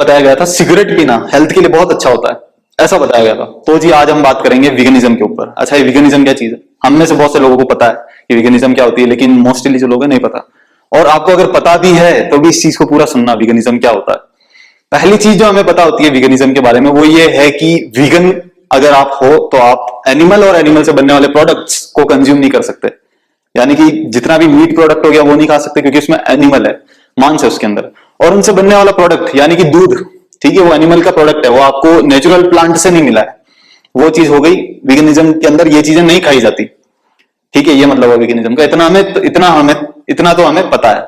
बताया गया था सिगरेट पीना हेल्थ के लिए बहुत अच्छा होता है, ऐसा बताया गया था। तो जी आज हम बात करेंगे वीगनिज्म के ऊपर। अच्छा, ये वीगनिज्म क्या चीज है? हम में से बहुत से लोगों को पता है कि वीगनिज्म क्या होती है, लेकिन मोस्टली जो लोग हैं नहीं पता। और आपको अगर पता भी है तो भी इस चीज को पूरा सुनना, वीगनिज्म क्या होता है। पहली चीज जो हमें पता होती है वीगनिज्म के बारे में वो ये है कि वीगन अगर आप हो तो आप एनिमल और एनिमल से बनने वाले प्रोडक्ट्स को कंज्यूम नहीं कर सकते। यानी कि जितना भी मीट प्रोडक्ट हो गया वो नहीं खा सकते, क्योंकि उसमें एनिमल है, मांस है उसके अंदर। और उनसे बनने वाला प्रोडक्ट यानी कि दूध, ठीक है, वो एनिमल का प्रोडक्ट है, वो आपको नेचुरल प्लांट से नहीं मिला है। वो चीज हो गई वीगनिज्म के अंदर, ये चीजें नहीं खाई जाती, ठीक है, ये मतलब है वीगनिज्म का। इतना तो हमें पता है,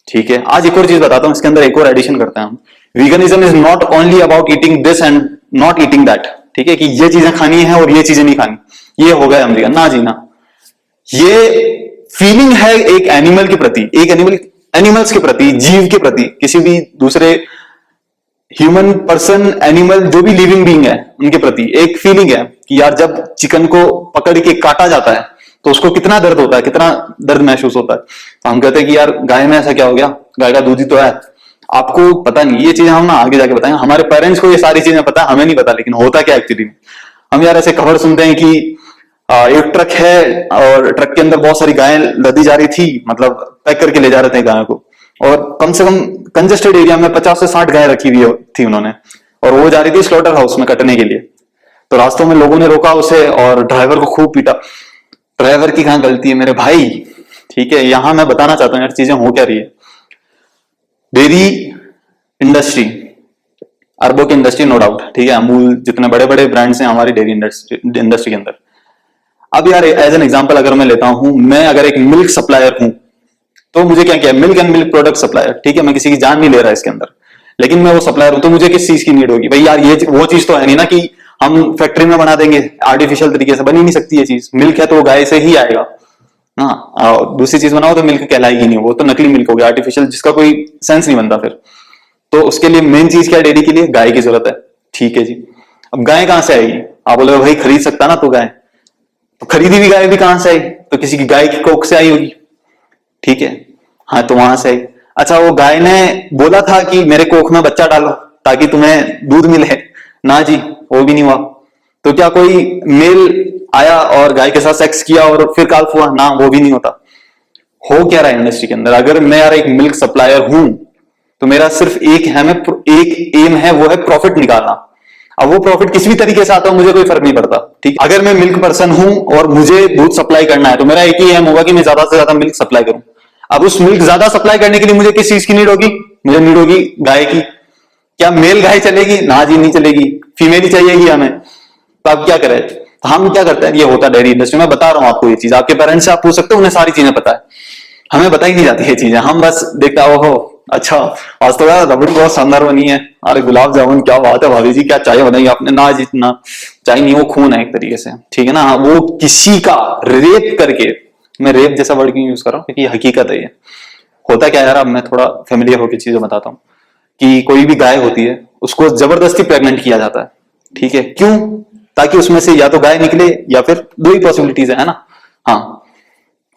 ठीक है। आज एक और चीज बताता हूं, इसके अंदर एक और एडिशन करते हैं हम। Veganism is not only about eating this and not eating that, ठीक है, कि ये चीजें खानी है और ये चीजें नहीं खानी, ये हो गया अमेरिकन ना जी ना। ये फीलिंग है एक एनिमल के प्रति, एक एनिमल्स के प्रति, जीव के प्रति, किसी भी दूसरे ह्यूमन पर्सन, एनिमल, जो भी लिविंग बीइंग है उनके प्रति एक फीलिंग है कि यार जब चिकन को पकड़ के काटा जाता है तो उसको कितना दर्द होता है, कितना दर्द महसूस होता है। तो हम कहते हैं कि यार गाय में ऐसा क्या हो गया, गाय का दूध ही तो है। आपको पता नहीं, ये चीजें हम ना आगे जाके बताएंगे। हमारे पेरेंट्स को ये सारी चीजें पता है, हमें नहीं पता, लेकिन होता क्या एक्चुअली में। हम यार ऐसे खबर सुनते हैं कि एक ट्रक है और ट्रक के अंदर बहुत सारी गायें लदी जा रही थी, मतलब पैक करके ले जा रहे थे गायों को, और कम से कम कंजेस्टेड एरिया में 50 से 60 गायें रखी हुई थी उन्होंने, और वो जा रही थी स्लॉटर हाउस में कटने के लिए। तो रास्तों में लोगों ने रोका उसे और ड्राइवर को खूब पीटा। ड्राइवर की कहां गलती है मेरे भाई, ठीक है। यहां मैं बताना चाहता हूँ यार चीजें हो क्या रही है। डेयरी इंडस्ट्री, अरबों की इंडस्ट्री, नो डाउट, ठीक है। अमूल जितने बड़े बड़े ब्रांड्स हैं हमारी डेयरी इंडस्ट्री के अंदर। अब यार एज एन एग्जांपल अगर मैं लेता हूं, मैं अगर एक मिल्क सप्लायर हूं तो मुझे क्या किया, milk and milk product supplier, ठीक है। मैं किसी की जान नहीं ले रहा इसके अंदर, लेकिन मैं वो सप्लायर हूं, तो मुझे किस चीज की नीड होगी भाई? यार ये वो चीज तो है नहीं ना कि हम फैक्ट्री में बना देंगे, आर्टिफिशियल तरीके से बन ही नहीं सकती ये चीज। मिल्क है तो वो गाय से ही आएगा, हाँ। दूसरी चीज बनाओ तो मिल्क कहलाएगी नहीं, वो तो नकली मिल्क हो गया, आर्टिफिशियल, जिसका कोई सेंस नहीं बनता फिर। तो उसके लिए मेन चीज क्या है डेयरी के लिए? गाय की जरूरत है, ठीक है जी। अब गाय कहां से आएगी? आप बोले भाई खरीद सकता ना तो गाय, तो खरीदी हुई गाय भी कहां से आई? तो किसी की गाय की कोख से आई होगी, ठीक है, हाँ, तो वहां से आई। अच्छा, वो गाय ने बोला था कि मेरे कोख में बच्चा डालो ताकि तुम्हें दूध मिले? ना जी, वो भी नहीं हुआ। तो क्या कोई मेल आया और गाय के साथ सेक्स किया और फिर काल्फ हुआ? ना, वो भी नहीं होता। हो क्या रहा है इंडस्ट्री के अंदर? अगर मैं यार एक मिल्क सप्लायर हूं तो मेरा सिर्फ एक एम है, वो है प्रॉफिट निकालना। अब वो प्रॉफिट किसी भी तरीके से आता हो मुझे कोई फर्क नहीं पड़ता, ठीक। अगर मैं मिल्क पर्सन हूं और मुझे दूध सप्लाई करना है तो मेरा एक ही एम होगा कि मैं ज्यादा से ज्यादा मिल्क सप्लाई करूं। अब उस मिल्क ज्यादा सप्लाई करने के लिए मुझे किस चीज की नीड होगी? मुझे नीड होगी गाय की। क्या मेल गाय चलेगी? ना जी, नहीं चलेगी, फीमेल ही चाहिएगी हमें। तो आप क्या करें? तो हम क्या करते हैं, ये होता है डेयरी इंडस्ट्री में। बता रहा हूं आपको ये चीज, आपके पेरेंट्स से आप पूछ सकते हो, उन्हें सारी चीजें पता है, हमें बताई नहीं जाती ये चीजें। हम बस देखता हो अच्छा आज तो यार रबड़ी बहुत शानदार बनी है, अरे गुलाब जामुन क्या बात है भाभी जी, क्या चाय बनाई आपने? ना जितना चाय नहीं, वो खून है एक तरीके से, ठीक है ना। वो किसी का रेप करके, मैं रेप जैसा वर्ड क्यों यूज कर रहा हूँ क्योंकि हकीकत है ये। होता क्या यार, अब मैं थोड़ा फेमिलियर होकर चीजें बताता हूँ कि कोई भी गाय होती है उसको जबरदस्ती प्रेग्नेंट किया जाता है, ठीक है। क्यों? ताकि उसमें से या तो गाय निकले या फिर दो ही पॉसिबिलिटीज है ना, हाँ।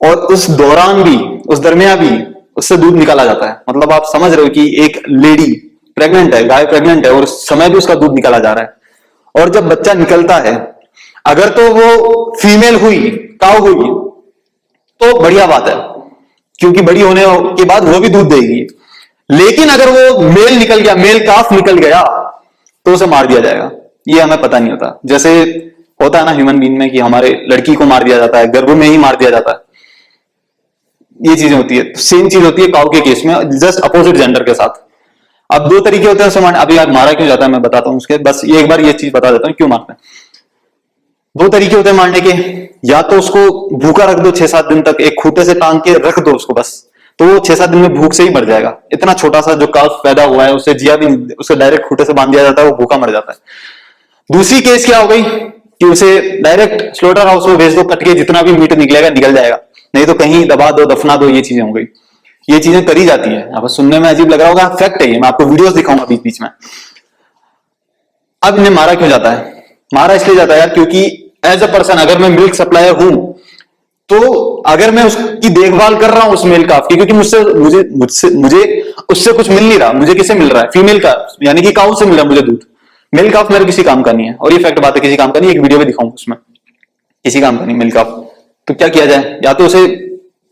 और उस दौरान भी, उस दरमियान भी उससे दूध निकाला जाता है। मतलब आप समझ रहे हो कि एक लेडी प्रेग्नेंट है, गाय प्रेग्नेंट है, और उस समय भी उसका दूध निकाला जा रहा है। और जब बच्चा निकलता है, अगर तो वो फीमेल हुई, काऊ हुई, तो बढ़िया बात है, क्योंकि बड़ी होने के बाद वो भी दूध देगी। लेकिन अगर वो मेल निकल गया, मेल काफ निकल गया, तो उसे मार दिया जाएगा। ये हमें पता नहीं होता। जैसे होता है ना ह्यूमन बीइंग में कि हमारे लड़की को मार दिया जाता है, गर्भ में ही मार दिया जाता है, ये चीजें होती है। सेम चीज होती है काऊ के केस में, जस्ट अपोजिट जेंडर के साथ। अब दो तरीके होते हैं उसे मारने। अभी यार मारा क्यों जाता है मैं बताता हूं उसके, बस एक बार ये चीज बता देता हूं क्यों मारते हैं। दो तरीके होते हैं मारने के, या तो उसको भूखा रख दो 6-7 दिन तक, एक खूंटे से टांग के रख दो उसको बस, तो वो 6-7 दिन में भूख से ही मर जाएगा। इतना छोटा सा जो काफ पैदा हुआ है उसे जिया भी, उसे डायरेक्ट खूंटे से बांध दिया जाता है, वो भूखा मर जाता है। दूसरी केस क्या हो गई कि उसे डायरेक्ट स्लॉटर हाउस में भेज दो, कट के जितना भी मीट निकलेगा निकल जाएगा, नहीं तो कहीं दबा दो, दफना दो, ये चीजें हो गई। ये चीजें करी जाती है। अब सुनने में अजीब लग रहा होगा, फैक्ट है ये, मैं आपको वीडियोस दिखाऊंगा बीच बीच में। अब इन्हें मारा क्यों जाता है? मारा इसलिए जाता है यार क्योंकि एज अ पर्सन, अगर मैं मिल्क सप्लायर हूं तो अगर मैं उसकी देखभाल कर रहा हूं उस मेल काफ की, क्योंकि मुझे उससे कुछ मिल नहीं रहा, मुझे किससे मिल रहा है? फीमेल का, यानी कि काउ से मिल रहा है मुझे दूध। मिल्क काफ मेरे किसी काम का नहीं है, और ये फैक्ट बात है, किसी काम का नहीं। एक वीडियो में दिखाऊं उसमें किसी काम का नहीं मिल्क काफ। तो क्या किया जाए? या तो उसे,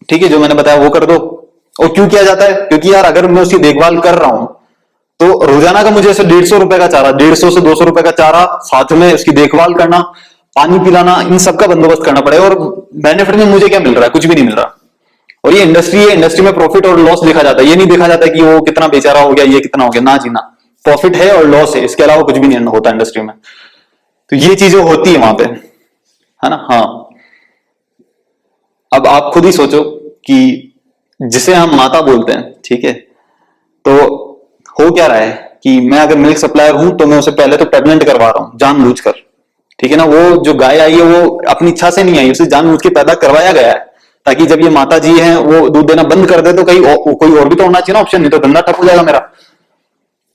ठीक है, जो मैंने बताया वो कर दो। और क्यों किया जाता है? क्योंकि यार अगर मैं उसकी देखभाल कर रहा हूं तो रोजाना का मुझे ऐसे 150 रुपए का चारा, 150 से 200 रुपए का चारा, साथ में उसकी देखभाल करना, पानी पिलाना, इन सब का बंदोबस्त करना पड़ेगा। और बेनिफिट में मुझे क्या मिल रहा है? कुछ भी नहीं मिल रहा। और ये इंडस्ट्री है, इंडस्ट्री में प्रॉफिट और लॉस देखा जाता है, ये नहीं देखा जाता कि वो कितना बेचारा हो गया, ये कितना हो गया। ना जी ना, प्रॉफिट है और लॉस है, इसके अलावा कुछ भी नहीं होता इंडस्ट्री में। तो ये चीजें होती है वहां पे, है ना। हाँ, अब आप खुद ही सोचो कि जिसे हम माता बोलते हैं, ठीक है, तो हो क्या रहा है कि मैं अगर मिल्क सप्लायर हूं तो मैं उसे पहले तो प्रेग्नेंट करवा रहा हूं जानबूझकर, ठीक है ना। वो जो गाय आई है वो अपनी इच्छा से नहीं आई, उसे जानबूझ के पैदा करवाया गया है, ताकि जब ये माता जी हैं वो दूध देना बंद कर दे तो कहीं कोई और भी तो होना चाहिए ना ऑप्शन, नहीं तो धंधा ठप हो जाएगा मेरा।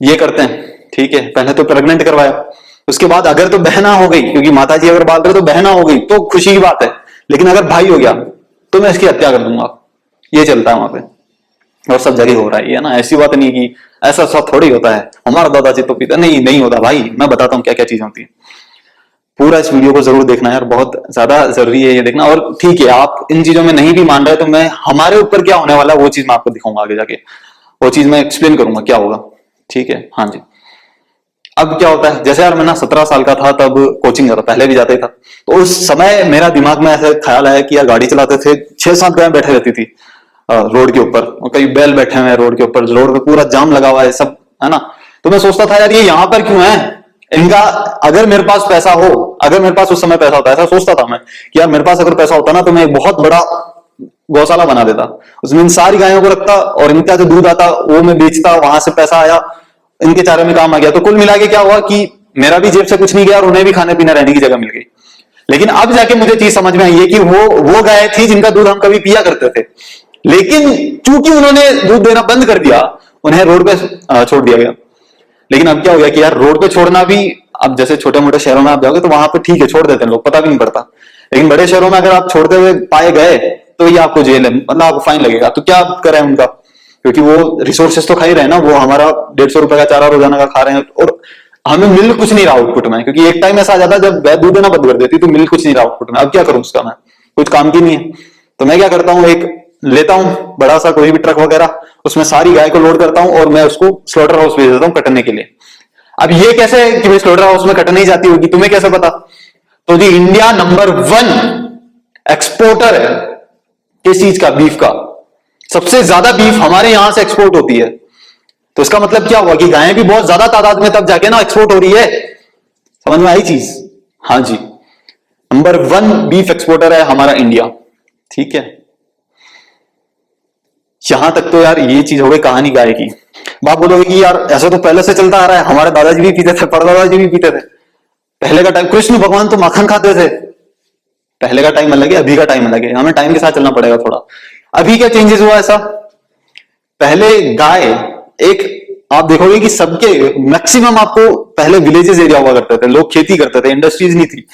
ये करते हैं, ठीक है। पहले तो प्रेग्नेंट करवाया, उसके बाद अगर तो बहना हो गई, क्योंकि माता जी अगर बात करें तो बहना हो गई तो खुशी की बात है, लेकिन अगर भाई हो गया तो मैं इसकी हत्या कर दूंगा। ये चलता है वहां पे, और सब जगह हो रहा है ना। ऐसी बात नहीं कि ऐसा सब थोड़ी होता है, हमारा दादाजी तो पीता नहीं, नहीं होता भाई। मैं बताता हूँ क्या क्या चीज होती है। पूरा इस वीडियो को जरूर देखना यार, बहुत ज्यादा जरूरी है ये देखना। और ठीक है, आप इन चीजों में नहीं भी मान रहे तो मैं हमारे ऊपर क्या होने वाला है वो चीज मैं आपको दिखाऊंगा आगे जाके, वो चीज मैं एक्सप्लेन करूंगा क्या होगा, ठीक है। हाँ जी। अब क्या होता है, जैसे यार मैं ना 17 साल का था तब कोचिंग जाता, पहले भी जाता ही था। तो उस समय मेरा दिमाग में ऐसा ख्याल आया कि यार गाड़ी चलाते थे, 6-7 गाय बैठे रहती थी रोड के ऊपर, और कई बैल बैठे हुए हैं रोड के ऊपर, रोड पे पूरा जाम लगा हुआ है सब, है ना। तो मैं सोचता था यार ये यहाँ पर क्यों है इनका, अगर मेरे पास पैसा हो, अगर मेरे पास उस समय पैसा होता, ऐसा सोचता था मैं कि यार मेरे पास अगर पैसा होता ना तो मैं एक बहुत बड़ा गौशाला बना देता, उसमें इन सारी गायों को रखता और इनका जो दूध आता वो मैं बेचता, वहां से पैसा आया, इनके चारे में काम आ गया। तो कुल मिला के क्या हुआ कि मेरा भी जेब से कुछ नहीं गया और उन्हें भी खाने पीने रहने की जगह मिल गई। लेकिन अब जाके मुझे चीज समझ में आई है कि वो गाय थी जिनका दूध हम कभी पिया करते थे, लेकिन चूंकि उन्होंने दूध देना बंद कर दिया, उन्हें रोड पे छोड़ दिया गया। लेकिन अब क्या हो गया कि यार रोड पे छोड़ना भी, अब जैसे छोटे मोटे शहरों में आप जाओगे तो वहां पे ठीक है छोड़ देते हैं लोग, पता भी नहीं पड़ता। लेकिन बड़े शहरों में अगर आप छोड़ते हुए पाए गए तो ये आपको जेल है, मतलब आपको फाइन लगेगा। तो क्या करें उनका, क्योंकि वो रिसोर्सेस तो खा ही रहे हैं ना, वो हमारा 150 रुपए का चारा रोजाना का खा रहे हैं और हमें मिल कुछ नहीं रहा आउटपुट में। क्योंकि एक टाइम ऐसा आ जाता जब वह दूध देना बंद कर देती तो मिल कुछ नहीं रहा आउटपुट में। अब क्या करूं उसका, मैं कुछ काम की नहीं है। तो मैं क्या करता हूँ, एक लेता हूं बड़ा सा कोई भी ट्रक वगैरह, उसमें सारी गाय को लोड करता हूं और मैं उसको स्लॉटर हाउस भेज देता हूं कटने के लिए। अब ये कैसे है कि भाई स्लॉटर हाउस में कटने ही जाती होगी, तुम्हें कैसे पता? तो जी इंडिया नंबर 1 एक्सपोर्टर है किस चीज का, बीफ का। सबसे ज्यादा बीफ हमारे यहां से एक्सपोर्ट होती है। तो इसका मतलब क्या हुआ कि गायें भी बहुत ज्यादा तादाद में तब जाके ना एक्सपोर्ट हो रही है। समझ में आई चीज? हाँ जी, नंबर 1 बीफ एक्सपोर्टर है हमारा इंडिया, ठीक है। यहां तक तो यार ये चीज हो गई कहानी गाय की। बात बोलोगे कि यार ऐसा तो पहले से चलता आ रहा है, हमारे दादाजी भी पीते थे, परदादाजी भी पीते थे। पहले का टाइम, कृष्ण भगवान तो माखन खाते थे। पहले का टाइम अलग है, अभी का टाइम अलग है, हमें टाइम के साथ चलना पड़ेगा थोड़ा। अभी क्या चेंजेस हुआ ऐसा? पहले गाय एक, आप देखोगे कि सबके मैक्सिमम आपको पहले विलेजेस एरिया हुआ करते थे, लोग खेती करते थे, इंडस्ट्रीज नहीं थी,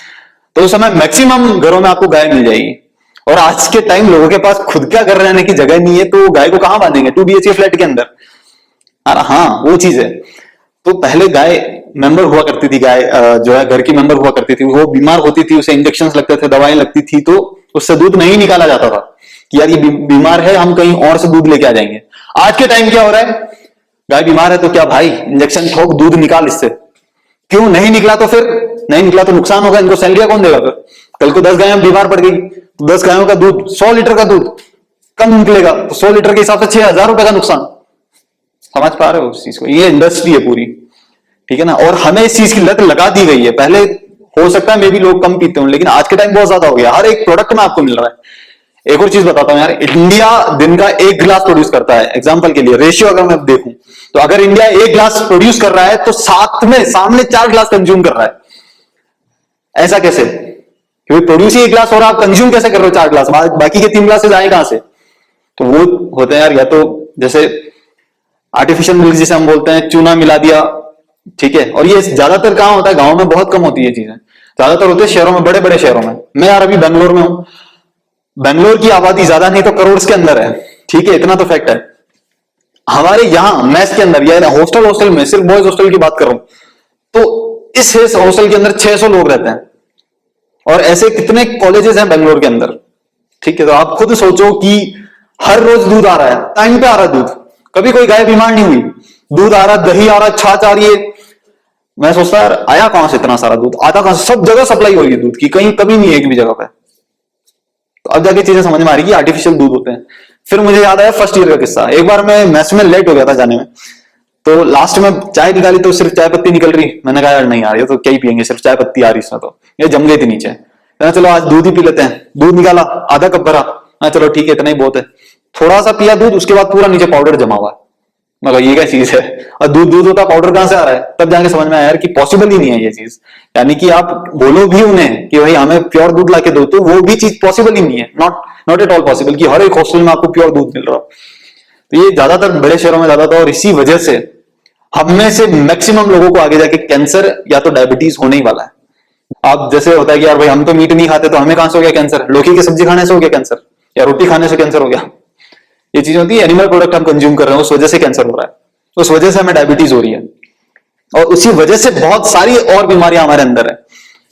तो उस समय मैक्सिमम घरों में आपको गाय मिल जाएगी। और आज के टाइम लोगों के पास खुद क्या कर रहने की जगह नहीं है, तो गाय को कहां बांधेंगे 2 BHK फ्लैट के अंदर। हाँ वो चीज है। तो पहले गाय मेंबर हुआ करती थी, गाय जो है घर की मेंबर हुआ करती थी, वो बीमार होती थी, उसे इंजेक्शन लगते थे, दवाएं लगती थी, तो उससे दूध नहीं निकाला जाता था कि यार ये बीमार है हम कहीं और से दूध लेके आ जाएंगे। आज के टाइम क्या हो रहा है, गाय बीमार है तो क्या भाई इंजेक्शन ठोक, दूध निकाल इससे। क्यों नहीं निकला? तो फिर नहीं निकला तो नुकसान होगा, इनको सैलरी कौन देगा? फिर कल को 10 गायें बीमार पड़ गई, 10 गायों का दूध, 100 लीटर का दूध कम निकलेगा, तो 100 लीटर के हिसाब से 6,000 रुपए का नुकसान। समझ पा रहे हो उस चीज को? ये इंडस्ट्री है पूरी, ठीक है ना। और हमें इस चीज की लत लगा दी गई है। पहले हो सकता है मे भी लोग कम पीते हो, लेकिन आज के टाइम बहुत ज्यादा हो गया, हर एक प्रोडक्ट में आपको मिल रहा है। एक और चीज बताता हूं यार, इंडिया दिन का 1 गिलास प्रोड्यूस करता है। एग्जांपल के लिए रेशियो अगर मैं देखूं तो अगर इंडिया 1 गिलास प्रोड्यूस कर रहा है तो साथ में सामने 4 गिलास कंज्यूम कर रहा है। ऐसा कैसे? क्योंकि प्रोड्यूस ही 1 गिलास और आप कंज्यूम कैसे कर रहे हो 4 गिलास, बाकी के 3 गिलासेस आए कहां से? तो वो होते हैं यार, या तो जैसे आर्टिफिशियल मिल्क जिसे हम बोलते हैं, चूना मिला दिया, ठीक है। और ये ज्यादातर कहां होता है? गांव में बहुत कम होती है चीजें, ज्यादातर होते हैं शहरों में, बड़े बड़े शहरों में। मैं यार अभी बेंगलोर में हूं, बेंगलोर की आबादी ज्यादा नहीं तो करोड़ के अंदर है, ठीक है, इतना तो फैक्ट है। हमारे यहाँ मेस के अंदर या हॉस्टल में, सिर्फ बॉयज हॉस्टल की बात कर रहा हूं, तो इस हॉस्टल के अंदर 600 लोग रहते हैं। और ऐसे कितने कॉलेजेस हैं बेंगलोर के अंदर, ठीक है। तो आप खुद सोचो कि हर रोज दूध आ रहा है, टाइम पे आ रहा है दूध, कभी कोई गाय बीमार नहीं हुई, दूध आ रहा, दही आ रहा, छाछ आ रही है। मैं सोचता यार आया कहां से इतना सारा दूध, आता कहां से, सब जगह सप्लाई हो रही है दूध की, कहीं कभी नहीं है एक भी जगह पे। तो अब जाके चीजें समझ में आ रही कि आर्टिफिशियल दूध होते हैं। फिर मुझे याद आया फर्स्ट ईयर का किस्सा। एक बार मैं मैस में लेट हो गया था जाने में, तो लास्ट में चाय निकाली तो सिर्फ चाय पत्ती निकल रही। मैंने कहा यार नहीं आ रही है तो क्या ही पियेंगे, सिर्फ चाय पत्ती आ रही इसमें, तो ये जम गई थी नीचे। मैंने चलो आज दूध ही पी लेते हैं, दूध निकाला, आधा कप भरा, चलो ठीक है इतना ही बहुत है। थोड़ा सा पिया दूध, उसके बाद पूरा नीचे पाउडर जमा हुआ। मगर ये क्या चीज है, और दूध दूध होता पाउडर कहां से आ रहा है। तब जाके समझ में आया यार कि पॉसिबल ही नहीं है ये चीज। यानी कि आप बोलो भी उन्हें कि भाई हमें प्योर दूध लाके दो, तो वो भी चीज पॉसिबल ही नहीं है, नॉट एट ऑल पॉसिबल कि हर एक हॉस्टल में आपको प्योर दूध मिल रहा हो। तो ये ज्यादातर बड़े शहरों में ज्यादा था, और इसी वजह से हम में से मैक्सिमम लोगों को आगे जाके कैंसर या तो डायबिटीज होने ही वाला है। आप जैसे होता है कि यार भाई हम तो मीट नहीं खाते तो हमें कहां से हो गया कैंसर, लौकी की सब्जी खाने से हो गया कैंसर, या रोटी खाने से कैंसर हो गया। ये चीज होती है, एनिमल प्रोडक्ट हम कंज्यूम कर रहे हैं, उस वजह से कैंसर हो रहा है, उस वजह से हमें डायबिटीज हो रही है, और उसी वजह से बहुत सारी और बीमारियां हमारे अंदर है,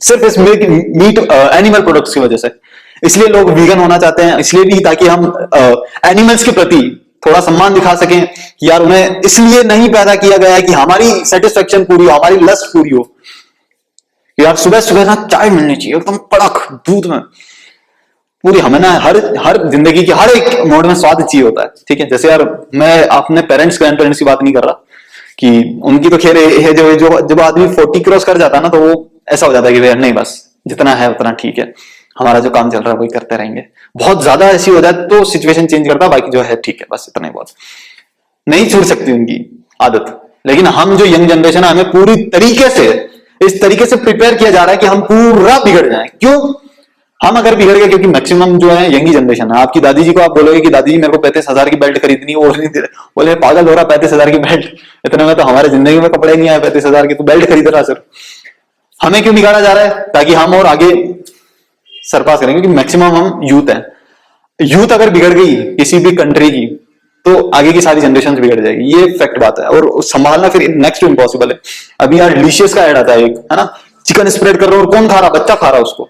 सिर्फ इस मीट एनिमल प्रोडक्ट्स की वजह से। इसलिए लोग वीगन होना चाहते हैं, इसलिए भी ताकि हम एनिमल्स के प्रति थोड़ा सम्मान दिखा सकें कि यार उन्हें इसलिए नहीं पैदा किया गया है कि हमारी सेटिस्फेक्शन पूरी हो, हमारी लस्ट पूरी हो। यार सुबह सुबह ना चाय मिलनी चाहिए एकदम कड़क दूध में पूरी, हमें ना हर जिंदगी के हर एक मोड में स्वाद चाहिए होता है, ठीक है। जैसे यार मैं अपने पेरेंट्स ग्रैंड पेरेंट्स की बात नहीं कर रहा कि उनकी तो खैर है, जो जब आदमी 40 क्रॉस कर जाता है ना, तो वो ऐसा हो जाता है कि यार नहीं बस जितना है उतना ठीक है, हमारा जो काम चल रहा है वही करते रहेंगे। बहुत ज्यादा ऐसी हो जाए तो सिचुएशन चेंज करता, बाकी जो है ठीक है बस इतना ही बहुत, नहीं छूट सकती उनकी आदत। लेकिन हम जो यंग जनरेशन है, हमें पूरी तरीके से इस तरीके से प्रिपेयर किया जा रहा है कि हम पूरा बिगड़ जाएं। क्यों हम अगर बिगड़ गए, क्योंकि मैक्सिमम जो है यंग जनरेशन है। आपकी दादी जी को आप बोलोगे कि दादी जी मेरे को 35,000 की बेल्ट खरीदनी, वो नहीं दे रहे, बोले पागल हो रहा 35,000 की बेल्ट, इतने में तो हमारे जिंदगी में कपड़े नहीं आए 35,000 की, तो बेल्ट खरीद रहा सर। हमें क्यों बिगाड़ा जा रहा है, ताकि हम और आगे सरपास करेंगे, क्योंकि मैक्सिमम हम यूथ है। यूथ अगर बिगड़ गई किसी भी कंट्री की, तो आगे की सारी जनरेशन बिगड़ जाएगी, ये फैक्ट बात है। और संभालना फिर नेक्स्ट इम्पॉसिबल है। अभी यार डिलीशियस का ऐड आता है एक, है ना, चिकन स्प्रेड कर रहा है और कौन खा रहा, बच्चा खा रहा है उसको।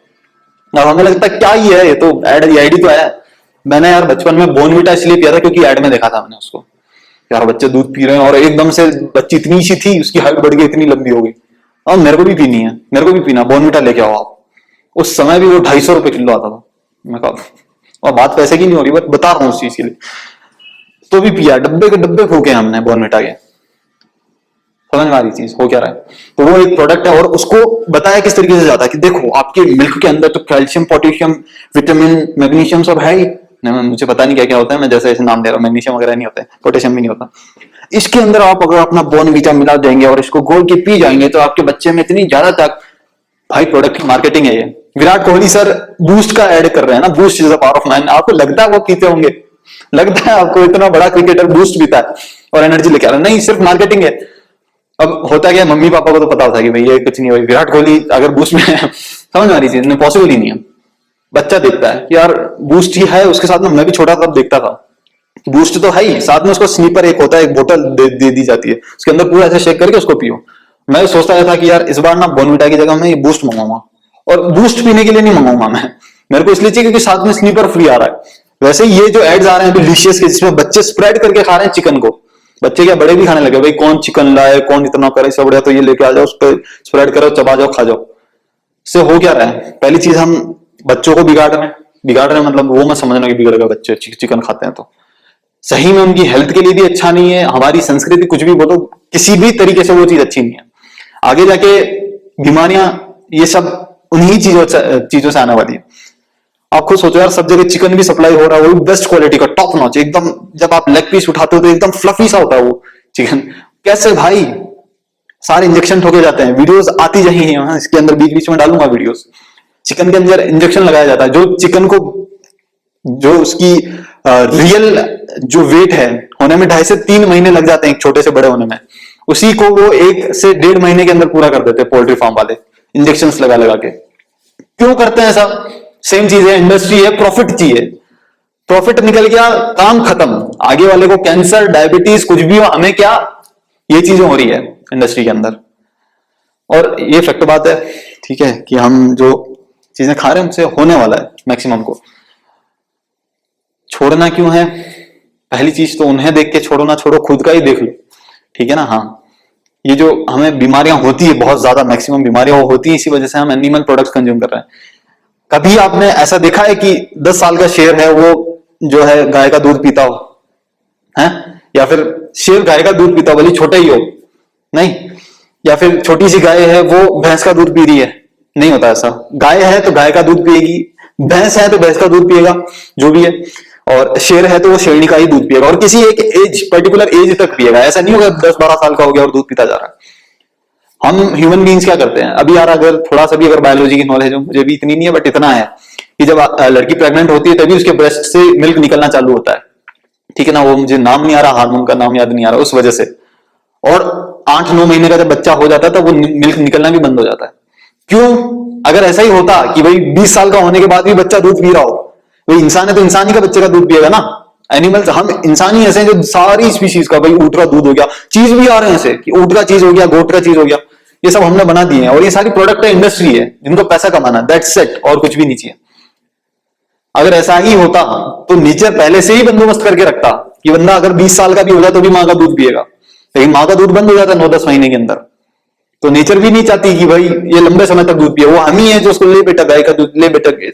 अब हमें लगता है क्या ही है ये, तो ऐड आईडी तो है। मैंने यार बचपन में बोर्नविटा इसलिए पिया था क्योंकि ऐड में देखा था मैंने उसको, यार बच्चे दूध पी रहे हैं और एकदम से बच्ची इतनी सी थी, उसकी हाइट बढ़ गई, इतनी लंबी हो गई। और मेरे को भी पीनी है, मेरे को भी पीना, बोर्नविटा लेके आओ आप। उस समय भी वो 250 रुपए किलो आता था। मैं कहा, और बात पैसे की नहीं हो रही, बस बता रहा हूँ उस चीज के लिए। तो भी पिया, डब्बे के डब्बे फूके हमने बोर्नविटा के। समझ में आ रही चीज हो क्या रहा है। तो वो एक प्रोडक्ट है, और उसको बताया किस तरीके से जाता है कि देखो आपके मिल्क के अंदर तो कैल्शियम, पोटेशियम, विटामिन, मैग्नीशियम सब है ही। मुझे पता नहीं क्या क्या होता है, मैं जैसे ऐसे नाम दे रहा हूँ, मैग्नीशियम वगैरह नहीं होता है, पोटेशियम भी नहीं होता। इसके अंदर आप अगर अपना बोर्नविटा मिला देंगे और इसको घोल के पी जाएंगे तो आपके बच्चे में इतनी ज्यादा तक, भाई प्रोडक्ट की मार्केटिंग है ये। विराट कोहली सर बूस्ट का ऐड कर रहे हैं ना, boost is the power of man. आपको लगता है वो पीते होंगे, लगता है आपको इतना बड़ा क्रिकेटर बूस्ट पीता है और एनर्जी लेके आ रहा है? नहीं, सिर्फ मार्केटिंग है। अब होता क्या, मम्मी पापा को तो पता होता है कि भाई ये कुछ नहीं, भाई विराट कोहली अगर बूस्ट में है, समझ में आ रही चीज, पॉसिबल ही नहीं है। बच्चा देखता है कि यार बूस्ट ही है, उसके साथ में मैं भी छोटा तब देखता था, बूस्ट तो है ही, साथ में उसको स्नीपर एक होता है, एक बोतल दे दी जाती है, उसके अंदर पूरा ऐसे शेक करके उसको पियो। मैं सोचता था कि यार इस बार ना बोर्नविटा की जगह मैं ये बूस्ट मंगाऊंगा, और बूस्ट पीने के लिए नहीं मंगाऊंगा मैं, मेरे को इसलिए चाहिए क्योंकि साथ में स्नीपर फ्री आ रहा है। वैसे ये जो एड्स आ रहे हैं डिलीशियस के, जिसमें बच्चे स्प्रेड करके खा रहे हैं चिकन को, बच्चे क्या बड़े भी खाने लगे, भाई कौन चिकन लाए, कौन इतना करे, सब बढ़िया, तो ये लेके आ जाओ, उस पर स्प्रेड करो, चबा जाओ, खा जाओ। इससे हो क्या रहा है, पहली चीज हम बच्चों को बिगाड़ रहे हैं, मतलब वो मत समझना कि बिगड़ गए बच्चे चिकन खाते हैं, तो सही में उनकी हेल्थ के लिए भी अच्छा नहीं है। हमारी संस्कृति कुछ भी बोलो, किसी भी तरीके से वो चीज अच्छी नहीं है। आगे जाके बीमारियां ये सब उन्हीं चीजों से आने वाली है। आप खुद सोचो यार, सब जगह चिकन भी सप्लाई हो रहा है, वो बेस्ट क्वालिटी का, टॉप नॉच एकदम। जब आप लेग पीस उठाते हो तो एकदम फ्लफी सा होता है वो चिकन। कैसे भाई, सारे इंजेक्शन ठोके जाते हैं, वीडियोस आती जाएंगी, इसके अंदर बीच बीच में डालूंगा वीडियोस। चिकन के अंदर इंजेक्शन लगाया जाता है, जो चिकन को, जो उसकी रियल जो वेट है होने में 2.5 से 3 महीने लग जाते हैं एक छोटे से बड़े होने में, उसी को वो 1 से 1.5 महीने के अंदर पूरा कर देते हैं पोल्ट्री फार्म वाले, इंजेक्शन लगा लगा के। क्यों करते हैं ऐसा? सेम चीज है, इंडस्ट्री है, प्रॉफिट चाहिए। प्रॉफिट निकल गया, काम खत्म, आगे वाले को कैंसर, डायबिटीज, कुछ भी हो, हमें क्या, ये चीजें हो रही है इंडस्ट्री के अंदर। और ये फैक्ट बात है, ठीक है, कि हम जो चीजें खा रहे हैं उनसे होने वाला है मैक्सिमम को। छोड़ना क्यों है? पहली चीज तो उन्हें देख के छोड़ो ना छोड़ो, खुद का ही देख लो, ठीक है ना। हाँ, ये जो हमें बीमारियां होती है बहुत ज्यादा, मैक्सिमम बीमारियां वो होती है इसी वजह से हम एनिमल प्रोडक्ट्स कंज्यूम कर रहे हैं। कभी आपने ऐसा देखा है कि 10 साल का शेर है वो जो है गाय का दूध पीता हो है, या फिर शेर गाय का दूध पीता हो, भले छोटा ही हो, नहीं, या फिर छोटी सी गाय है वो भैंस का दूध पी रही है, नहीं होता ऐसा। गाय है तो गाय का दूध पिएगी, भैंस है तो भैंस का दूध पिएगा, जो भी है, और शेर है तो वो शेरनी का ही दूध पिएगा, और किसी एक एज, पर्टिकुलर एज तक पिएगा। ऐसा नहीं होगा 10-12 साल का हो गया और दूध पीता जा रहा है। हम ह्यूमन बींग्स क्या करते हैं अभी यार, अगर थोड़ा सा भी अगर बायोलॉजी की नॉलेज हो, मुझे भी इतनी नहीं है बट इतना है कि जब लड़की प्रेग्नेंट होती है तभी उसके ब्रेस्ट से मिल्क निकलना चालू होता है, ठीक है ना। वो मुझे नाम नहीं आ रहा, हार्मोन का नाम याद नहीं आ रहा, उस वजह से। और 8-9 महीने का जब बच्चा हो जाता है तब वो मिल्क निकलना भी बंद हो जाता है। क्यों? अगर ऐसा ही होता कि भाई 20 साल का होने के बाद भी बच्चा दूध पी रहा हो, भाई इंसान है तो इंसान ही का बच्चे का दूध पिएगा ना। एनिमल्स, हम इंसान ही ऐसे हैं जो सारी स्पीशीज का, भाई ऊंट का दूध हो गया, चीज भी आ रहे हैं ऐसे कि ऊंट का चीज हो गया, गोट का चीज हो गया, ये सब हमने बना दिए हैं। और ये सारी प्रोडक्ट है, इंडस्ट्री है, जिनको पैसा कमाना, दैट्स इट, और कुछ भी नहीं चाहिए। अगर ऐसा ही होता तो नेचर पहले से ही बंदोबस्त करके रखता कि बंदा अगर 20 साल का भी होगा तो भी माँ का दूध पिएगा, लेकिन माँ का दूध बंद हो जाता 9-10 महीने के अंदर। तो नेचर भी नहीं चाहती कि भाई ये लंबे समय तक दूध पिए, वो हम ही है जो उसको ले बेटा गाय का दूध, ले बेटा है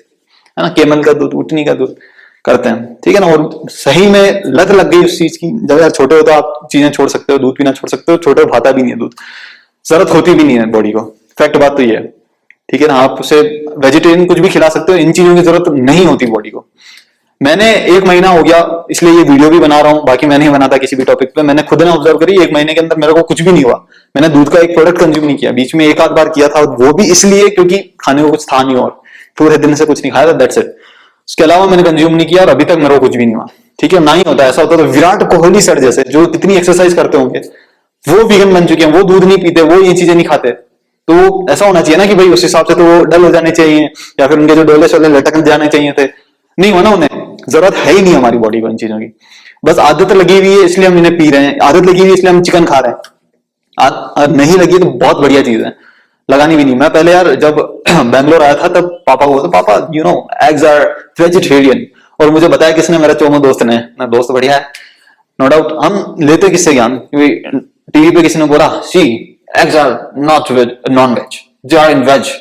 ना, केमल का दूध, उठनी का दूध करते हैं, ठीक है ना। और सही में लत लग गई उस चीज की। जब यार छोटे हो तो आप चीजें छोड़ सकते हो, दूध पीना छोड़ सकते हो, छोटे भाता भी नहीं है दूध, जरूरत होती भी नहीं है बॉडी को, फैक्ट बात तो ये है, ठीक है ना। आप उसे वेजिटेरियन कुछ भी खिला सकते हो, इन चीजों की जरूरत नहीं होती बॉडी को। मैंने 1 महीना हो गया, इसलिए ये वीडियो भी बना रहा हूं, बाकी मैं नहीं बनाता किसी भी टॉपिक पे। मैंने खुद ने ऑब्जर्व करी, 1 महीने के अंदर मेरे को कुछ भी नहीं हुआ। मैंने दूध का एक प्रोडक्ट कंज्यूम नहीं किया, बीच में 1 आध बार किया था, वो भी इसलिए क्योंकि खाने को कुछ था नहीं और पूरे दिन से कुछ नहीं खाया था, दैट्स इट। उसके अलावा मैंने कंज्यूम नहीं किया और अभी तक मेरे को कुछ भी नहीं हुआ, ठीक है ना। ही होता, ऐसा होता तो विराट कोहली सर जैसे जो कितनी एक्सरसाइज करते होंगे, वो वीगन बन चुके हैं, वो दूध नहीं पीते, वो ये चीजें नहीं खाते। तो ऐसा होना चाहिए ना कि भाई उस हिसाब से तो वो डल हो जाने चाहिए, या फिर उनके जो डोले शोले लटक जाने चाहिए थे, नहीं हो ना, उन्हें जरूरत है ही नहीं हमारी बॉडी को इन चीजों की। बस आदत लगी हुई है इसलिए हम इन्हें पी रहे हैं, आदत लगी हुई है इसलिए हम चिकन खा रहे हैं। नहीं लगी तो बहुत बढ़िया चीज है, लगानी भी नहीं। मैं पहले यार जब बैंगलोर आया था तब पापा को बोलता, पापा you know eggs are vegetarian, और मुझे बताया किसने, मेरा चोमो दोस्त ने। ना दोस्त बढ़िया है, नो डाउट। हम लेते किससे ज्ञान? टीवी पे किसी ने बोला, see eggs are not non veg, they are in veg,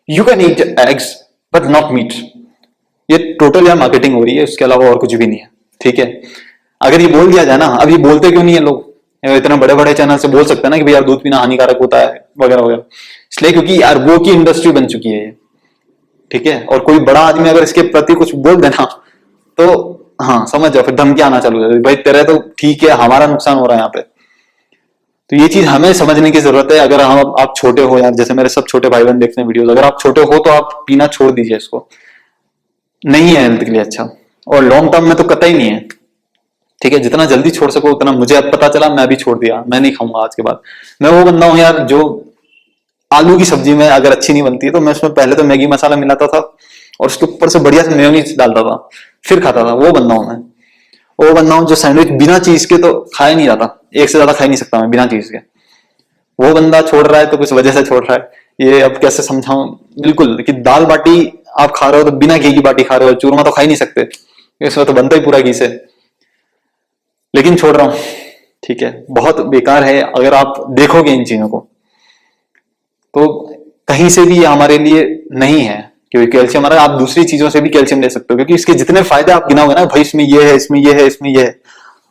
you can eat eggs but not meat. ये टोटल यार मार्केटिंग हो रही है, उसके अलावा और कुछ भी नहीं है, ठीक है। अगर ये बोल दिया जाए ना, अब ये बोलते क्यों नहीं है लोग? इतना बड़े बड़े चैनल से बोल सकते हैं ना कि भाई यार दूध पीना हानिकारक होता है वगैरह वगैरह, इसलिए क्योंकि यार वो की इंडस्ट्री बन चुकी है ये, ठीक है। और कोई बड़ा आदमी अगर इसके प्रति कुछ बोल देना तो हाँ समझ जाओ, फिर धमकी आना चालू हो जाती, भाई तेरे तो ठीक है, हमारा नुकसान हो रहा है यहाँ पे। तो ये चीज हमें समझने की जरूरत है। अगर हम आप छोटे हो यार, जैसे मेरे सब छोटे भाई बहन देखते हैं वीडियोस, अगर आप छोटे हो तो आप पीना छोड़ दीजिए, इसको नहीं है हेल्थ के लिए अच्छा, और लॉन्ग टर्म में तो कतई नहीं है, ठीक है। जितना जल्दी छोड़ सको उतना। मुझे अब पता चला, मैं भी छोड़ दिया, मैं नहीं खाऊंगा आज के बाद। मैं वो बंदा हूं यार जो आलू की सब्जी में अगर अच्छी नहीं बनती है तो मैं उसमें पहले तो मैगी मसाला मिलाता था और उसके ऊपर से बढ़िया से मेयोनीज डालता था, फिर खाता था। वो बंदा हूं मैं, वो बंदा हूं जो सैंडविच बिना चीज के तो खा ही नहीं जाता, एक से ज्यादा खा ही नहीं सकता मैं बिना चीज के। वो बंदा छोड़ रहा है तो कुछ वजह से छोड़ रहा है। ये अब कैसे समझाऊं, बिल्कुल कि दाल बाटी आप खा रहे हो तो बिना घी की बाटी खा रहे हो, चूरमा तो खा ही नहीं सकते, इसमें तो बनता ही पूरा घी से, लेकिन छोड़ रहा हूं, ठीक है। बहुत बेकार है अगर आप देखोगे इन चीजों को, तो कहीं से भी ये हमारे लिए नहीं है, क्योंकि कैल्शियम, आप दूसरी चीजों से भी कैल्शियम ले सकते हो, क्योंकि इसके जितने फायदे आप गिनाओगे ना, भाई इसमें ये है, इसमें ये है, इसमें ये है,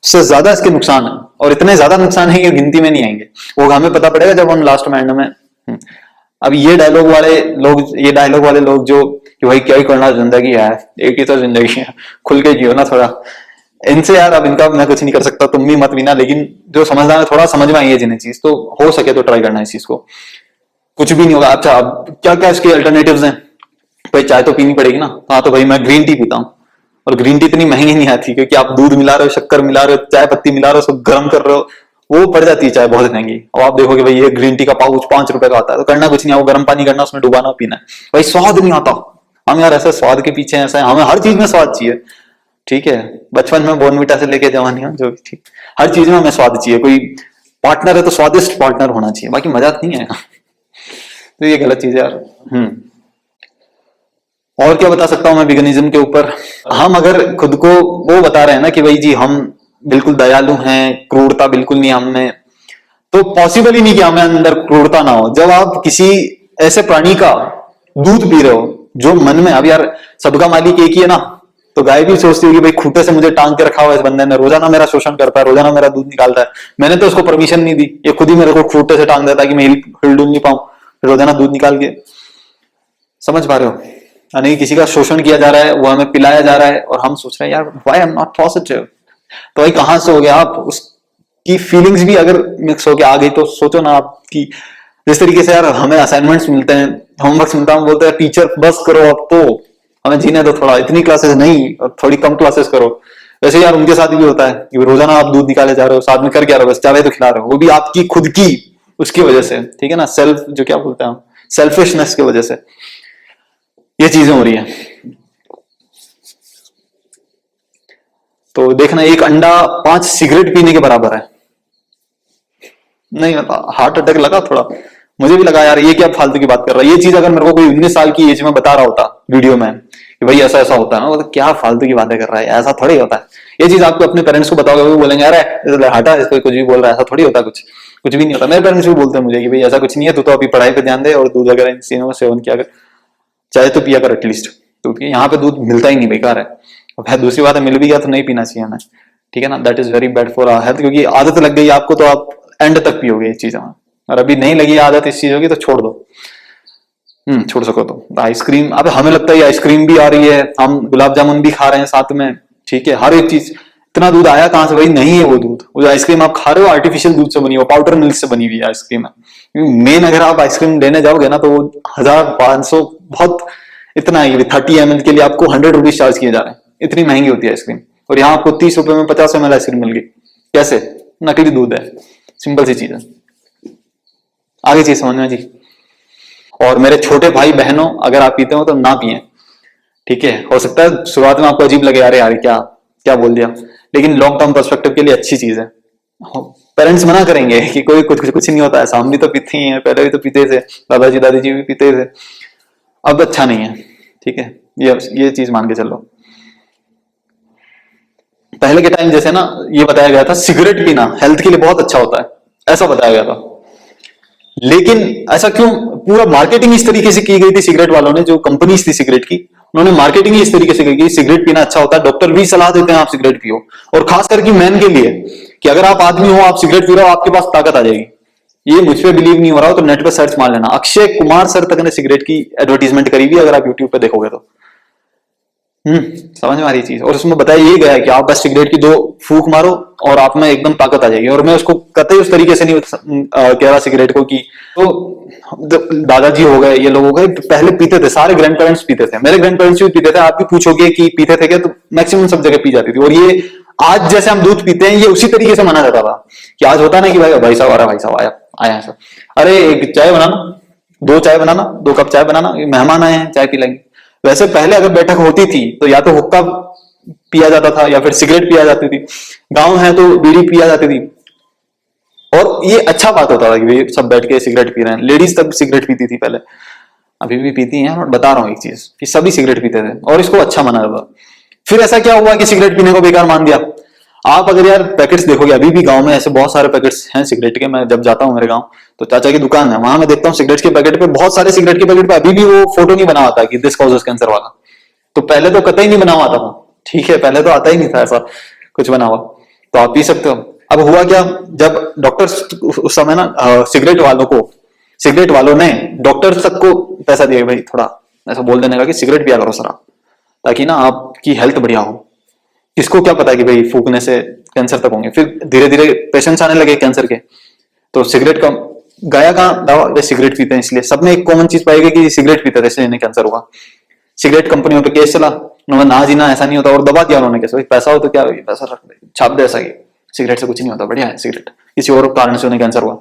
उससे ज्यादा इसके नुकसान है, और इतने ज्यादा नुकसान है कि गिनती में नहीं आएंगे। वो हमें पता पड़ेगा जब हम लास्ट में एंड में। अब ये डायलॉग वाले लोग जो कि भाई क्या ही करना जिंदगी है, एक ही तो जिंदगी है, खुल के जियो ना थोड़ा, इनसे यार अब इनका मैं कुछ नहीं कर सकता, तुम भी मत भी ना, लेकिन जो समझदार है थोड़ा समझ में आई है जिन्हें चीज, तो हो सके तो ट्राई करना इस चीज को, कुछ भी नहीं होगा। अच्छा अब क्या क्या इसके अल्टरनेटिव्स हैं? भाई चाय तो पीनी पड़ेगी ना, हाँ तो भाई मैं ग्रीन टी पीता हूँ, और ग्रीन टी इतनी महंगी नहीं आती, क्योंकि आप दूध मिला रहे हो, शक्कर मिला रहे हो, चाय पत्ती मिला रहे हो, उसको गर्म कर रहे हो, वो पड़ जाती है चाय बहुत महंगी। और आप देखोगे भाई ये ग्रीन टी का पाउच 5 रुपए का आता है, तो करना कुछ नहीं, वो गर्म पानी करना, उसमें डुबाना, पीना है। भाई स्वाद नहीं आता। हम यार ऐसे स्वाद के पीछे ऐसा है, हमें हर चीज में स्वाद चाहिए, ठीक है, बचपन में बॉर्नविटा से लेके जवानी में जो भी, ठीक, हर चीज में हमें स्वाद चाहिए। कोई पार्टनर है तो स्वादिष्ट पार्टनर होना चाहिए, बाकी मजा नहीं आएगा। तो ये गलत चीज है यार। और क्या बता सकता हूं मैं विगनिज्म के ऊपर। हम अगर खुद को वो बता रहे हैं ना कि भाई जी हम बिल्कुल दयालु हैं, क्रूरता बिल्कुल नहीं हम में, तो पॉसिबल ही नहीं कि हमें अंदर क्रूरता ना हो। जब आप किसी ऐसे प्राणी का दूध पी रहे हो जो मन में, अब यार सबका मालिक एक ही है ना, तो गाय भी सोचती होगी भाई खूंटे से मुझे टांग के रखा हुआ है इस बंदे ने, रोजाना मेरा शोषण करता है, रोजाना मेरा दूध निकालता है, मैंने तो उसको परमिशन नहीं दी, ये खुद ही मेरे को खूंटे से टांग देता है कि मैं हिलडुल नहीं पाऊं रोजाना दूध निकाल के। समझ पा रहे हो? यानी किसी का शोषण किया जा रहा है, वो हमें पिलाया जा रहा है, और हम सोच रहे हैं यार why I am not positive. तो भाई कहां से हो गया आप? उसकी फीलिंग्स भी अगर मिक्स होके आ गई तो सोचो ना आप कि जिस तरीके से यार हमें असाइनमेंट्स मिलते हैं, होमवर्क मिलता है, हम बोलते हैं टीचर बस करो अब तो हमें जीने दो थोड़ा, इतनी क्लासेस नहीं और थोड़ी कम क्लासेस करो। वैसे यार उनके साथ भी होता है कि रोजाना आप दूध निकाले जा रहे हो, साथ में कर क्या रहे हो, बस चाहे तो खिला रहे हो, वो भी आपकी खुद की उसकी वजह से, ठीक है ना, सेल्फ जो क्या बोलते हैं हम, सेल्फिशनेस की वजह से ये चीजें हो रही है। तो देखना, एक अंडा 5 सिगरेट पीने के बराबर है। नहीं हार्ट अटैक लगा थोड़ा, मुझे भी लगा यार ये क्या फालतू की बात कर रहा है। ये चीज अगर मेरे को कोई 19 साल की एज में बता रहा होता वीडियो में कि भाई ऐसा ऐसा होता है ना, वो तो क्या फालतू की बातें कर रहा है, ऐसा थोड़ी होता है। ये चीज आपको अपने पेरेंट्स को बताओगे, वो बोलेंगे अरे हटा इसको, कुछ भी बोल रहा है, ऐसा थोड़ी होता, कुछ भी नहीं होता। मेरे पेरेंट्स भी बोलते हैं मुझे कि भाई ऐसा कुछ नहीं है, तू तो अभी पढ़ाई पे ध्यान दे और दूध वगैरह इन चीजों का सेवन किया कर, चाहे तो पिया कर एटलीस्ट, क्योंकि यहाँ पे दूध मिलता ही नहीं, बेकार है। और दूसरी बात है, मिल भी गया तो नहीं पीना चाहिए हमें, ठीक है ना, that is very bad for our health, क्योंकि आदत लग गई आपको तो आप एंड तक पियोगे इस चीजों में, और अभी नहीं लगी आदत इस चीजों की तो छोड़ दो। छोड़ सको तो। आइसक्रीम, अब हमें लगता है आइसक्रीम भी आ रही है, हम गुलाब जामुन भी खा रहे हैं साथ में, ठीक है, हर एक चीज, इतना दूध आया कहां से भाई? नहीं है वो दूध, वो आइसक्रीम आप खा रहे हो आर्टिफिशियल दूध से बनी हो, पाउडर मिल्क से बनी हुई आइसक्रीम है। मेन अगर आप आइसक्रीम लेने जाओगे ना तो वो 1500 बहुत, इतना है 30 ml के लिए आपको 100 रुपीज चार्ज किए जा रहे हैं, इतनी महंगी होती है आइसक्रीम। और यहाँ आपको 30 रुपए में 50 ml आइसक्रीम मिल गई, कैसे? नकली दूध है, सिंपल सी चीज है। आगे चीज समझ में जी। और मेरे छोटे भाई बहनों, अगर आप पीते हो तो ना पिए, ठीक है। हो सकता है शुरुआत में आपको अजीब लगे, अरे यार क्या क्या बोल दिया, लेकिन लॉन्ग टर्म पर्सपेक्टिव के लिए अच्छी चीज है। पेरेंट्स मना करेंगे कि कोई कुछ नहीं होता है, हम भी तो पीते ही हैं, पहले भी तो पीते थे, दादाजी दादी भी पीते थे, अब अच्छा नहीं है, ठीक है, ये चीज मान के चलो। पहले के टाइम जैसे ना ये बताया गया था सिगरेट पीना हेल्थ के लिए बहुत अच्छा होता है, ऐसा बताया गया था। लेकिन ऐसा क्यों? पूरा मार्केटिंग इस तरीके से की गई थी सिगरेट वालों ने, जो कंपनीज थी सिगरेट की, उन्होंने मार्केटिंग इस तरीके से की सिगरेट पीना अच्छा होता है, डॉक्टर भी सलाह देते हैं आप सिगरेट पियो, और खास करके मैन के लिए कि अगर आप आदमी हो, आप सिगरेट पी रहे हो, आपके पास ताकत आ जाएगी। ये मुझ पे बिलीव नहीं हो रहा हो तो नेट पे सर्च मार लेना, अक्षय कुमार सर तक ने सिगरेट की एडवर्टीजमेंट करी हुई, अगर आप यूट्यूब पे देखोगे तो। समझ में आ रही चीज। और उसमें बताया ये गया है कि आप बस सिगरेट की 2 फूंक मारो और आप में एकदम ताकत आ जाएगी। और मैं उसको कतई उस तरीके से नहीं कह रहा सिगरेट को कि तो दादाजी हो गए, ये लोग हो गए, पहले पीते थे, सारे ग्रैंड पेरेंट्स पीते थे, मेरे ग्रैंड पेरेंट्स भी पीते थे, आप भी पूछोगे कि पीते थे क्या, तो मैक्सिमम सब जगह पी जाती थी। और ये आज जैसे हम दूध पीते हैं, ये उसी तरीके से माना जाता था कि आज होता ना कि भाई साहब आ रहा, भाई साहब आया है सर, अरे एक चाय बनाना, 2 चाय बनाना, 2 कप चाय बनाना, मेहमान आए हैं चाय पी लेंगे। वैसे पहले अगर बैठक होती थी तो या तो हुक्का पिया जाता था या फिर सिगरेट पिया जाती थी, गांव है तो बीड़ी पिया जाती थी, और ये अच्छा बात होता था कि सब बैठ के सिगरेट पी रहे हैं। लेडीज तक सिगरेट पीती थी पहले, अभी भी पीती हैं, और बता रहा हूं एक चीज कि सभी सिगरेट पीते थे और इसको अच्छा माना जाता। फिर ऐसा क्या हुआ कि सिगरेट पीने को बेकार मान दिया? आप अगर यार पैकेट्स देखोगे, अभी भी गांव में ऐसे बहुत सारे पैकेट्स हैं सिगरेट के। मैं जब जाता हूँ मेरे गांव तो चाचा की दुकान है, वहां मैं देखता हूँ सिगरेट के पैकेट पे, बहुत सारे सिगरेट के पैकेट पे अभी भी वो फोटो नहीं बना हुआ था कि दिस कॉजेस कैंसर वाला। तो पहले तो कतई नहीं बना हुआ था, ठीक है, पहले तो आता ही नहीं था ऐसा कुछ बना हुआ, तो आप पी सकते हो। अब हुआ क्या, जब डॉक्टर उस समय ना सिगरेट वालों ने डॉक्टर तक को पैसा दिया, भाई थोड़ा ऐसा बोल देने का कि सिगरेट पिया करो सर, ताकि ना आपकी हेल्थ बढ़िया हो। किसको क्या पता कि भाई फूकने से कैंसर तक होंगे। फिर धीरे धीरे पेशेंट्स आने लगे कैंसर के, तो सिगरेट का गाया कहां दावा, सिगरेट पीते हैं इसलिए। सबने एक कॉमन चीज पाई गई कि सिगरेट पीते थे इसलिए इन्हें कैंसर हुआ। सिगरेट कंपनियों पे केस चला, उन्होंने ना जी ना ऐसा नहीं होता, और दबा दिया उन्होंने कैसे, पैसा हो तो क्या पैसा रख दे, छाप दे, ऐसा ही सिगरेट से कुछ नहीं होता, बढ़िया है सिगरेट, किसी और कारण से उन्हें कैंसर हुआ।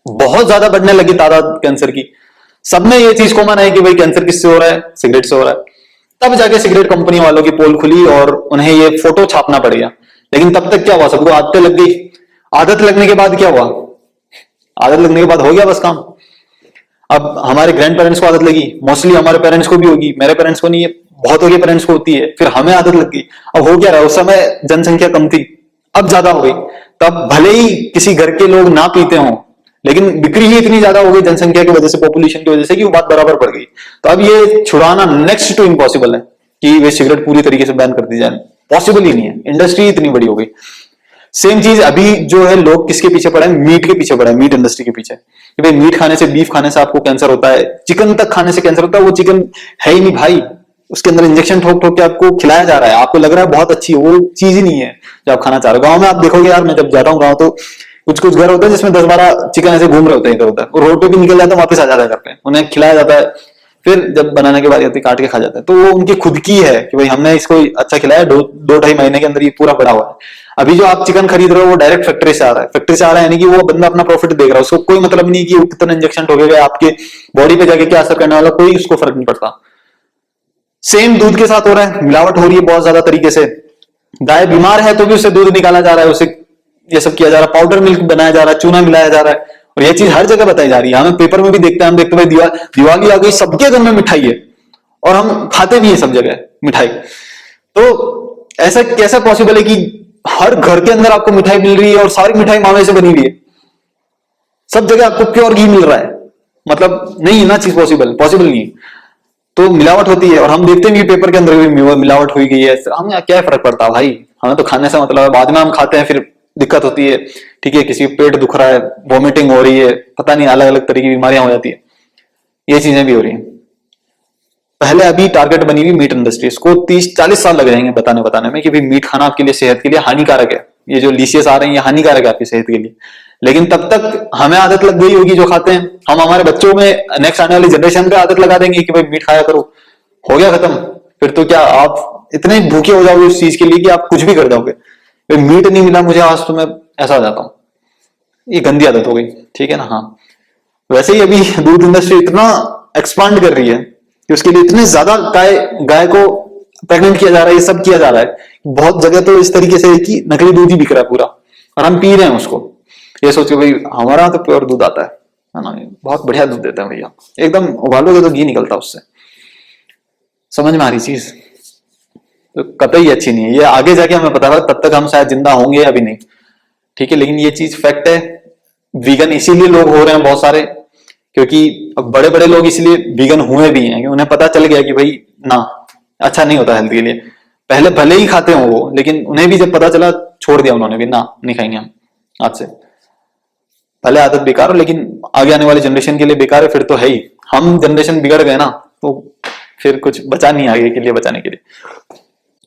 बहुत ज्यादा बढ़ने लगी तादाद कैंसर की, सबने ये चीज को माना है कि भाई कैंसर किससे हो रहा है, सिगरेट से हो रहा है। तब जाके सिगरेट कंपनी वालों की पोल खुली और उन्हें ये फोटो छापना पड़ गया। लेकिन तब तक क्या हुआ, सबको आदतें लग गई। आदत लगने के बाद क्या हुआ, आदत लगने के बाद हो गया बस काम। अब हमारे ग्रैंड पेरेंट्स को आदत लगी, मोस्टली हमारे पेरेंट्स को भी होगी, मेरे पेरेंट्स को नहीं है, बहुतों के पेरेंट्स को होती है, फिर हमें आदत लग गई। अब हो क्या रहा है, उस समय जनसंख्या कम थी, अब ज्यादा हो गई। तब भले ही किसी घर के लोग ना पीते हों, लेकिन बिक्री ही इतनी ज्यादा हो गई जनसंख्या की वजह से, पॉपुलेशन की वजह से, कि वो बात बराबर पड़ गई। तो अब ये छुड़ाना नेक्स्ट टू इम्पॉसिबल है कि वे सिगरेट पूरी तरीके से बैन कर दी जाए, पॉसिबल ही नहीं है, इंडस्ट्री इतनी बड़ी हो गई। सेम चीज अभी जो है, लोग किसके पीछे पड़े हैं, मीट के पीछे पड़े हैं, मीट इंडस्ट्री के पीछे, कि भाई मीट खाने से, बीफ खाने से आपको कैंसर होता है, चिकन तक खाने से कैंसर होता है। वो चिकन है ही नहीं भाई, उसके अंदर इंजेक्शन ठोक ठोक के आपको खिलाया जा रहा है, आपको लग रहा है बहुत अच्छी है, वो चीज ही नहीं है जो आप खाना चाह रहे हो। गाँव में आप देखोगे यार, मैं जब जाता हूँ गाँव, तो कुछ कुछ घर होते हैं जिसमें 10-12 चिकन ऐसे घूम रहे होते हैं इधर उधर, और रोड पे भी निकल जाते हैं, वापस आ जाता है घर पे, उन्हें खिलाया जाता है। फिर जब बनाने के बाद आती है, काट के खा जाता है, तो वो उनकी खुद की है कि भाई हमने इसको अच्छा खिलाया, 2-2.5 महीने के अंदर ये पूरा बड़ा हुआ है। अभी जो आप चिकन खरीद रहे हो वो डायरेक्ट फैक्ट्री से आ रहा है, फैक्ट्री से आ रहा है, यानी कि वो बंदा अपना प्रॉफिट देख रहा है, उसको कोई मतलब नहीं कि कितना इंजेक्शन ठोकेगा, आपके बॉडी पे जाके क्या असर करने वाला, कोई उसको फर्क नहीं पड़ता। सेम दूध के साथ हो रहा है, मिलावट हो रही है बहुत ज्यादा तरीके से। गाय बीमार है तो भी उससे दूध निकाला जा रहा है, उसे ये सब किया जा रहा है, पाउडर मिल्क बनाया जा रहा है, चूना मिलाया जा रहा है, और ये चीज हर जगह बताई जा रही है। हमें पेपर में भी देखते हैं, हम देखते हैं भाई दिवाली आ गई, सबके घर में मिठाई है, और हम खाते भी है सब जगह मिठाई। तो ऐसा कैसा पॉसिबल है कि हर घर के अंदर आपको मिठाई मिल रही है, और सारी मिठाई मावे से बनी हुई है, सब जगह आपको प्योर घी मिल रहा है, मतलब नहीं है ना चीज, पॉसिबल नहीं है। तो मिलावट होती है, और हम देखते हैं कि पेपर के अंदर भी मिलावट हुई गई है, हमें क्या फर्क पड़ता है भाई, हमें तो खाने से मतलब है, बाद में हम खाते हैं फिर दिक्कत होती है, ठीक है, किसी पेट दुख रहा है, वॉमिटिंग हो रही है, पता नहीं अलग अलग तरह की बीमारियां हो जाती है, ये चीजें भी हो रही हैं। पहले अभी टारगेट बनी हुई मीट इंडस्ट्री, इसको 30-40 साल लग जाएंगे बताने में कि भाई मीट खाना आपके लिए, सेहत के लिए हानिकारक है, ये जो लीशियस आ रहे हैं ये हानिकारक है आपकी सेहत के लिए। लेकिन तब तक हमें आदत लग गई होगी जो खाते हैं, हम हमारे बच्चों में, नेक्स्ट आने वाली जनरेशन पे आदत लगा देंगे कि भाई मीट खाया करो, हो गया खत्म। फिर तो क्या आप इतने भूखे हो जाओगे उस चीज के लिए कि आप कुछ भी कर दोगे, मीट नहीं मिला मुझे आज तो मैं ऐसा हो जाता हूँ, ये गंदी आदत हो गई, ठीक है ना। हाँ, वैसे ही अभी दूध इंडस्ट्री इतना एक्सपांड कर रही है कि उसके लिए इतने ज्यादा गाय को प्रेग्नेंट किया जा रहा है, ये सब किया जा रहा है, बहुत जगह तो इस तरीके से है कि नकली दूध ही बिक रहा है पूरा, और हम पी रहे हैं उसको, ये सोच के भाई हमारा तो प्योर दूध आता है ना, बहुत बढ़िया दूध देता है भैया, एकदम उबालोगे तो घी निकलता उससे। समझ में आ रही चीज, तो कतई अच्छी नहीं है ये, आगे जाके हमें पता है, तब तक हम शायद जिंदा होंगे या भी नहीं, ठीक है, लेकिन ये चीज फैक्ट है। वीगन इसीलिए लोग हो रहे हैं बहुत सारे, क्योंकि अब बड़े बड़े लोग इसलिए वीगन हुए भी हैं कि उन्हें पता चल गया कि भाई ना, अच्छा नहीं होता हेल्थ के लिए। पहले भले ही खाते हो वो, लेकिन उन्हें भी जब पता चला, छोड़ दिया उन्होंने भी, ना नहीं खाएंगे हम आज से। पहले आदत बेकार हो, लेकिन आगे आने वाली जनरेशन के लिए बेकार है, फिर तो है ही, हम जनरेशन बिगड़ गए ना, तो फिर कुछ बचा नहीं आगे के लिए, बचाने के लिए।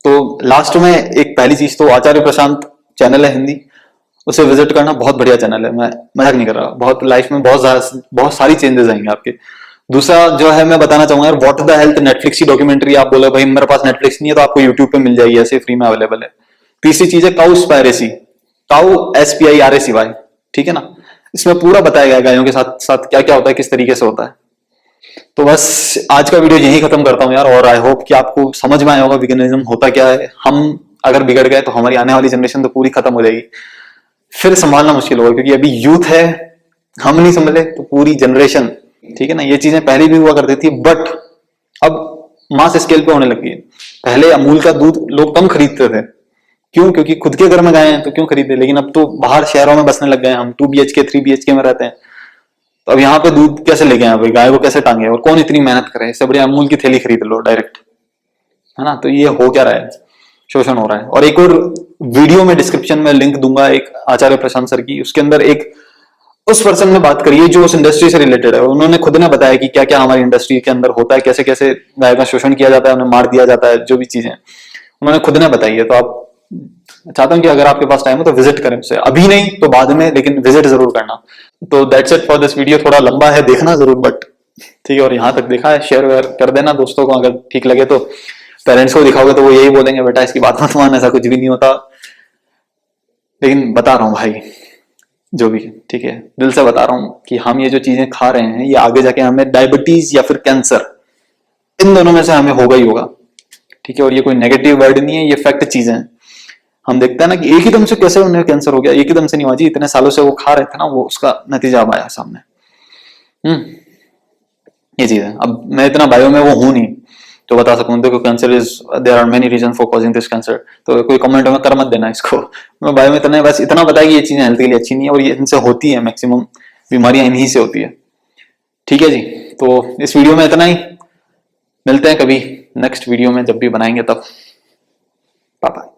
तो लास्ट में एक पहली चीज तो आचार्य प्रशांत चैनल है हिंदी, उसे विजिट करना, बहुत बढ़िया चैनल है, मैं मजाक नहीं कर रहा, बहुत लाइफ में बहुत सारी चेंजेस आएंगे आपके। दूसरा जो है मैं बताना चाहूंगा यार, व्हाट द हेल्थ, नेटफ्लिक्स की डॉक्यूमेंटरी, आप बोले भाई मेरे पास नेटफ्लिक्स नहीं है, तो आपको यूट्यूब पे मिल जाएगी, ऐसे फ्री में अवेलेबल है। तीसरी चीज है काउ स्पायरेसी, काउ SPIRACY, ठीक है ना, इसमें पूरा बताया गया गायों के साथ साथ क्या क्या होता है, किस तरीके से होता है। तो बस आज का वीडियो यही खत्म करता हूँ यार, और आई होप कि आपको समझ में आया होगा वीगनिज्म होता क्या है। हम अगर बिगड़ गए तो हमारी आने वाली जनरेशन तो पूरी खत्म हो जाएगी, फिर संभालना मुश्किल होगा, क्योंकि अभी यूथ है, हम नहीं संभले तो पूरी जनरेशन, ठीक है ना। ये चीजें पहले भी हुआ करती थी, बट अब मास स्केल पे होने लगी है। पहले अमूल का दूध लोग कम खरीदते थे, क्यों, क्योंकि खुद के घर में गाय हैं तो क्यों खरीदे, लेकिन अब तो बाहर शहरों में बसने लग गए, हम 2 BHK 3 BHK में रहते हैं, तो अब यहाँ पे दूध कैसे लेके आए भाई, गाय को कैसे टांगे, और कौन इतनी मेहनत करे, इससे बढ़िया अमूल की थैली खरीद लो डायरेक्ट, है ना। तो ये हो क्या रहा है, शोषण हो रहा है। और एक और वीडियो में डिस्क्रिप्शन में लिंक दूंगा एक आचार्य प्रशांत सर की, उसके अंदर एक उस पर्सन ने बात करी है जो उस इंडस्ट्री से रिलेटेड है, उन्होंने खुद ने बताया कि क्या क्या हमारी इंडस्ट्री के अंदर होता है, कैसे कैसे गाय का शोषण किया जाता है, उन्हें मार दिया जाता है, जो भी चीजें उन्होंने खुद ने बताई है। तो आप, चाहता हूं कि अगर आपके पास टाइम हो तो विजिट करें उसे, अभी नहीं तो बाद में, लेकिन विजिट जरूर करना। तो that's it for this video, थोड़ा लंबा है, देखना जरूर, बट ठीक है। और यहाँ तक देखा है, शेयर वेयर कर देना दोस्तों को, अगर ठीक लगे तो। पेरेंट्स को दिखाओगे तो वो यही बोलेंगे, बेटा इसकी बात मत मान, ऐसा कुछ भी नहीं होता। लेकिन बता रहा हूँ भाई, जो भी, ठीक है, दिल से बता रहा हूँ कि हम ये जो चीजें खा रहे हैं, ये आगे जाके हमें डायबिटीज या फिर कैंसर, इन दोनों में से हमें होगा ही होगा। ठीक है, और ये कोई नेगेटिव वर्ड नहीं है, ये फैक्ट चीजें हैं। हम देखते हैं ना कि एक ही दम से कैसे उन्हें कैंसर हो गया, एक ही दम से नहीं हुआ जी, इतने सालों से वो खा रहे थे ना, वो उसका नतीजा अब आया सामने। ये चीज है। अब मैं इतना बायो में वो हूं नहीं तो बता सकूं देखो cancer is, there are many reason for causing this cancer, तो कोई कमेंट में कर मत देना इसको। मैं बायो में इतना, बस इतना पता है कि ये चीजें हेल्थ के लिए अच्छी नहीं है और ये इनसे होती है, मैक्सिमम बीमारियां इन्हीं से होती है। ठीक है जी, तो इस वीडियो में इतना ही, मिलते हैं कभी नेक्स्ट वीडियो में जब भी बनाएंगे तब। Bye bye.